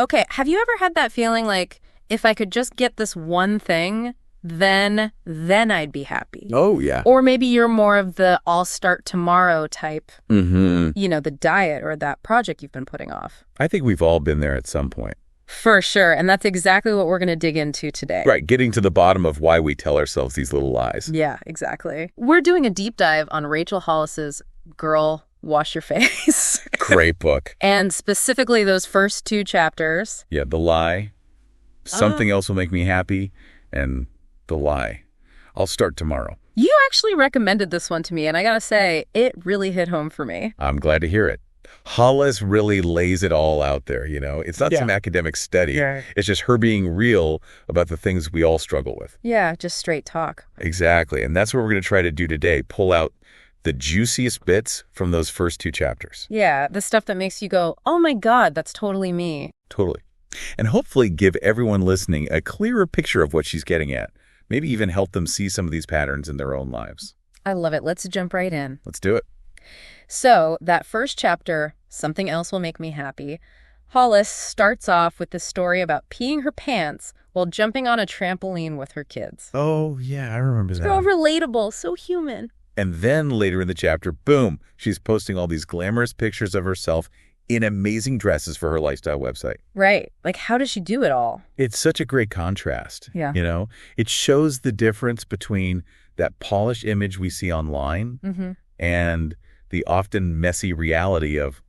Okay, have you ever had that feeling like, if I could just get this one thing, then I'd be happy? Oh, yeah. Or maybe you're more of the I'll start tomorrow type, the diet or that project you've been putting off. I think we've all been there at some point. For sure, and that's exactly what we're going to dig into today. Right, getting to the bottom of why we tell ourselves these little lies. Yeah, exactly. We're doing a deep dive on Rachel Hollis's Girl, Wash Your Face. Great book. And specifically those first 2 chapters. Yeah, The Lie, Something Else Will Make Me Happy, and The Lie, I'll Start Tomorrow. You actually recommended this one to me, and I gotta say, it really hit home for me. I'm glad to hear it. Hollis really lays it all out there, It's not some academic study. Yeah. It's just her being real about the things we all struggle with. Yeah, just straight talk. Exactly. And that's what we're going to try to do today, pull out the juiciest bits from those first 2 chapters. Yeah, the stuff that makes you go, oh my God, that's totally me. Totally. And hopefully give everyone listening a clearer picture of what she's getting at. Maybe even help them see some of these patterns in their own lives. I love it. Let's jump right in. Let's do it. So that first chapter, Something Else Will Make Me Happy, Hollis starts off with the story about peeing her pants while jumping on a trampoline with her kids. Oh, yeah, I remember that. So relatable, so human. And then later in the chapter, boom, she's posting all these glamorous pictures of herself in amazing dresses for her lifestyle website. Right. Like, how does she do it all? It's such a great contrast. Yeah. It shows the difference between that polished image we see online and the often messy reality of,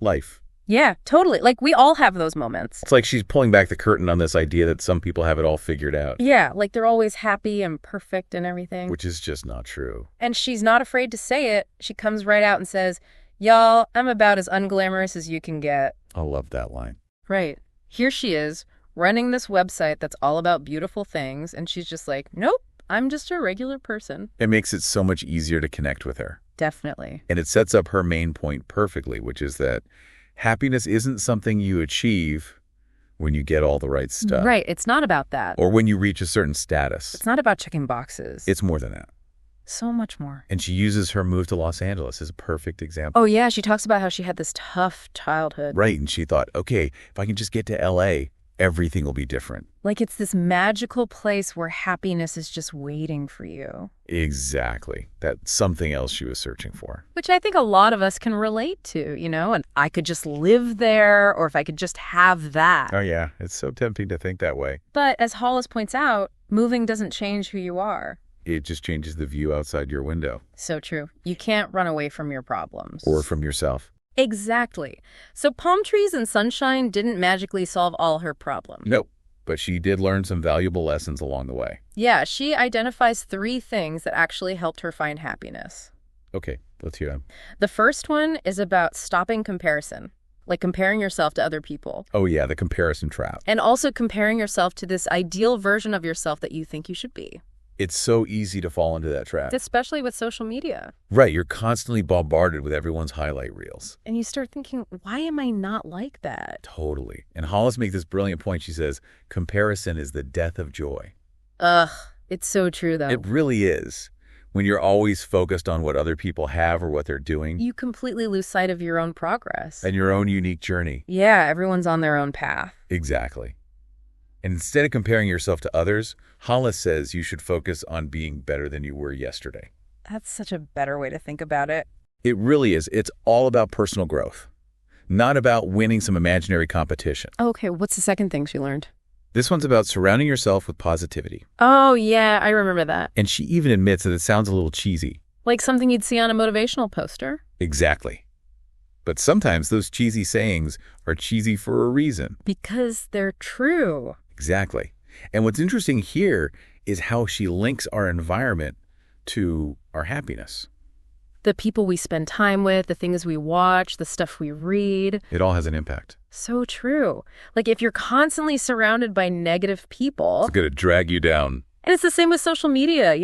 life. Yeah, totally. Like, we all have those moments. It's like she's pulling back the curtain on this idea that some people have it all figured out. Yeah, like they're always happy and perfect and everything. Which is just not true. And she's not afraid to say it. She comes right out and says, y'all, I'm about as unglamorous as you can get. I love that line. Right. Here she is, running this website that's all about beautiful things, and she's just like, nope, I'm just a regular person. It makes it so much easier to connect with her. Definitely. And it sets up her main point perfectly, which is that happiness isn't something you achieve when you get all the right stuff. Right. It's not about that. Or when you reach a certain status. It's not about checking boxes. It's more than that. So much more. And she uses her move to Los Angeles as a perfect example. Oh, yeah. She talks about how she had this tough childhood. Right. And she thought, okay, if I can just get to L.A., everything will be different. Like it's this magical place where happiness is just waiting for you. Exactly. That's something else she was searching for. Which I think a lot of us can relate to, and I could just live there, or if I could just have that. Oh, yeah. It's so tempting to think that way. But as Hollis points out, moving doesn't change who you are. It just changes the view outside your window. So true. You can't run away from your problems. Or from yourself. Exactly. So palm trees and sunshine didn't magically solve all her problems. Nope. But she did learn some valuable lessons along the way. Yeah, she identifies 3 things that actually helped her find happiness. Okay, let's hear them. The first one is about stopping comparison, like comparing yourself to other people. Oh, yeah, the comparison trap. And also comparing yourself to this ideal version of yourself that you think you should be. It's so easy to fall into that trap. Especially with social media. Right, you're constantly bombarded with everyone's highlight reels. And you start thinking, why am I not like that? Totally. And Hollis makes this brilliant point. She says, comparison is the death of joy. Ugh, it's so true, though. It really is. When you're always focused on what other people have or what they're doing. You completely lose sight of your own progress. And your own unique journey. Yeah, everyone's on their own path. Exactly. And instead of comparing yourself to others, Hollis says you should focus on being better than you were yesterday. That's such a better way to think about it. It really is. It's all about personal growth, not about winning some imaginary competition. Okay, what's the second thing she learned? This one's about surrounding yourself with positivity. Oh, yeah, I remember that. And she even admits that it sounds a little cheesy. Like something you'd see on a motivational poster. Exactly. But sometimes those cheesy sayings are cheesy for a reason. Because they're true. Exactly. And what's interesting here is how she links our environment to our happiness. The people we spend time with, the things we watch, the stuff we read. It all has an impact. So true. Like if you're constantly surrounded by negative people. It's going to drag you down. And it's the same with social media,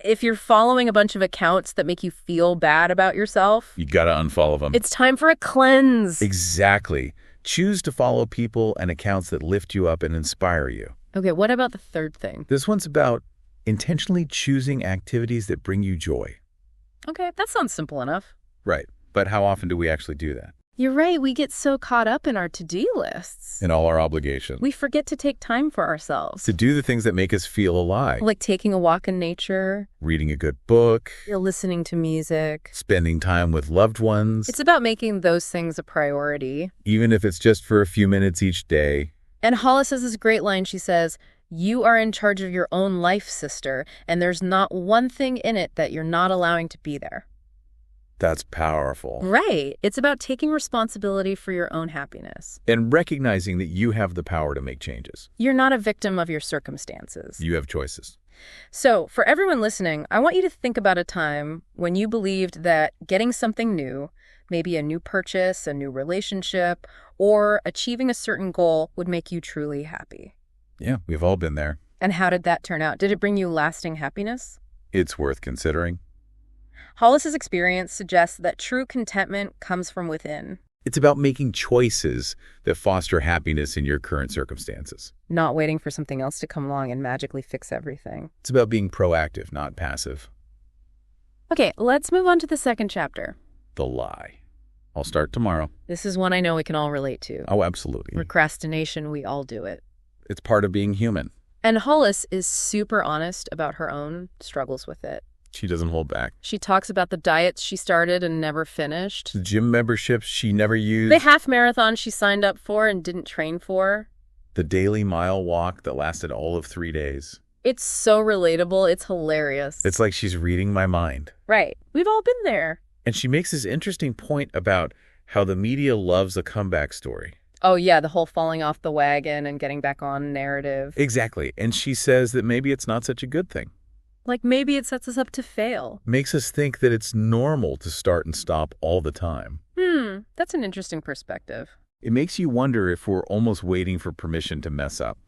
If you're following a bunch of accounts that make you feel bad about yourself. You got to unfollow them. It's time for a cleanse. Exactly. Choose to follow people and accounts that lift you up and inspire you. Okay, what about the third thing? This one's about intentionally choosing activities that bring you joy. Okay, that sounds simple enough. Right. But how often do we actually do that? You're right, we get so caught up in our to-do lists. And all our obligations. We forget to take time for ourselves. To do the things that make us feel alive. Like taking a walk in nature, Reading a good book. listening to music. Spending time with loved ones. It's about making those things a priority. Even if it's just for a few minutes each day. And Hollis has this great line. She says, "You are in charge of your own life, sister, and there's not one thing in it that you're not allowing to be there." That's powerful. Right. It's about taking responsibility for your own happiness. And recognizing that you have the power to make changes. You're not a victim of your circumstances. You have choices. So, for everyone listening, I want you to think about a time when you believed that getting something new, maybe a new purchase, a new relationship, or achieving a certain goal would make you truly happy. Yeah, we've all been there. And how did that turn out? Did it bring you lasting happiness? It's worth considering. Hollis's experience suggests that true contentment comes from within. It's about making choices that foster happiness in your current circumstances. Not waiting for something else to come along and magically fix everything. It's about being proactive, not passive. Okay, let's move on to the second chapter. The lie. I'll start tomorrow. This is one I know we can all relate to. Oh, absolutely. Procrastination, we all do it. It's part of being human. And Hollis is super honest about her own struggles with it. She doesn't hold back. She talks about the diets she started and never finished. The gym memberships she never used. The half marathon she signed up for and didn't train for. The daily mile walk that lasted all of 3 days. It's so relatable. It's hilarious. It's like she's reading my mind. Right. We've all been there. And she makes this interesting point about how the media loves a comeback story. Oh, yeah, the whole falling off the wagon and getting back on narrative. Exactly. And she says that maybe it's not such a good thing. Like maybe it sets us up to fail. Makes us think that it's normal to start and stop all the time. That's an interesting perspective. It makes you wonder if we're almost waiting for permission to mess up.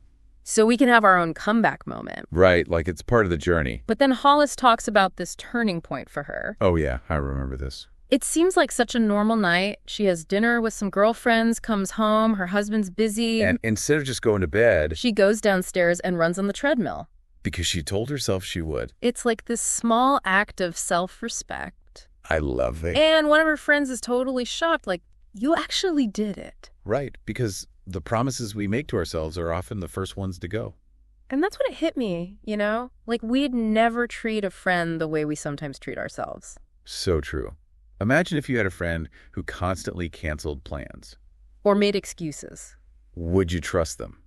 So we can have our own comeback moment. Right, like it's part of the journey. But then Hollis talks about this turning point for her. Oh yeah, I remember this. It seems like such a normal night. She has dinner with some girlfriends, comes home, her husband's busy. And instead of just going to bed, she goes downstairs and runs on the treadmill. Because she told herself she would. It's like this small act of self-respect. I love it. And one of her friends is totally shocked, like, you actually did it. Right, because the promises we make to ourselves are often the first ones to go. And that's when it hit me, you know? Like, we'd never treat a friend the way we sometimes treat ourselves. So true. Imagine if you had a friend who constantly canceled plans. Or made excuses. Would you trust them?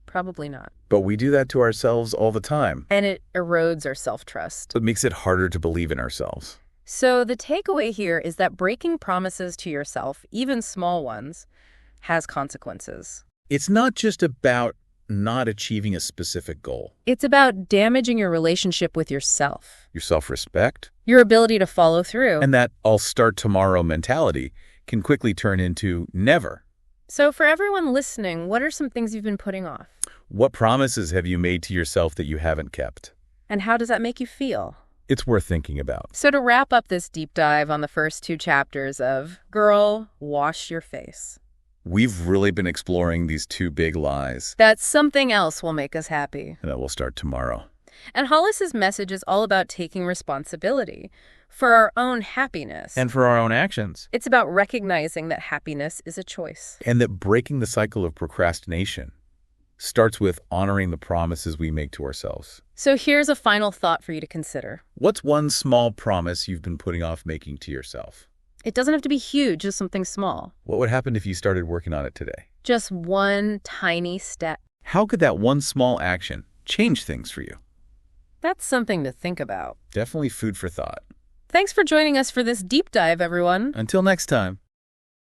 Probably not. But we do that to ourselves all the time. And it erodes our self-trust. It makes it harder to believe in ourselves. So the takeaway here is that breaking promises to yourself, even small ones, has consequences. It's not just about not achieving a specific goal. It's about damaging your relationship with yourself. Your self-respect. Your ability to follow through. And that I'll start tomorrow mentality can quickly turn into never. So for everyone listening, what are some things you've been putting off? What promises have you made to yourself that you haven't kept? And how does that make you feel? It's worth thinking about. So to wrap up this deep dive on the first 2 chapters of Girl, Wash Your Face. We've really been exploring these 2 big lies. That something else will make us happy. And that will start tomorrow. And Hollis's message is all about taking responsibility for our own happiness. And for our own actions. It's about recognizing that happiness is a choice. And that breaking the cycle of procrastination starts with honoring the promises we make to ourselves. So here's a final thought for you to consider. What's one small promise you've been putting off making to yourself? It doesn't have to be huge, just something small. What would happen if you started working on it today? Just one tiny step. How could that one small action change things for you? That's something to think about. Definitely food for thought. Thanks for joining us for this deep dive, everyone. Until next time.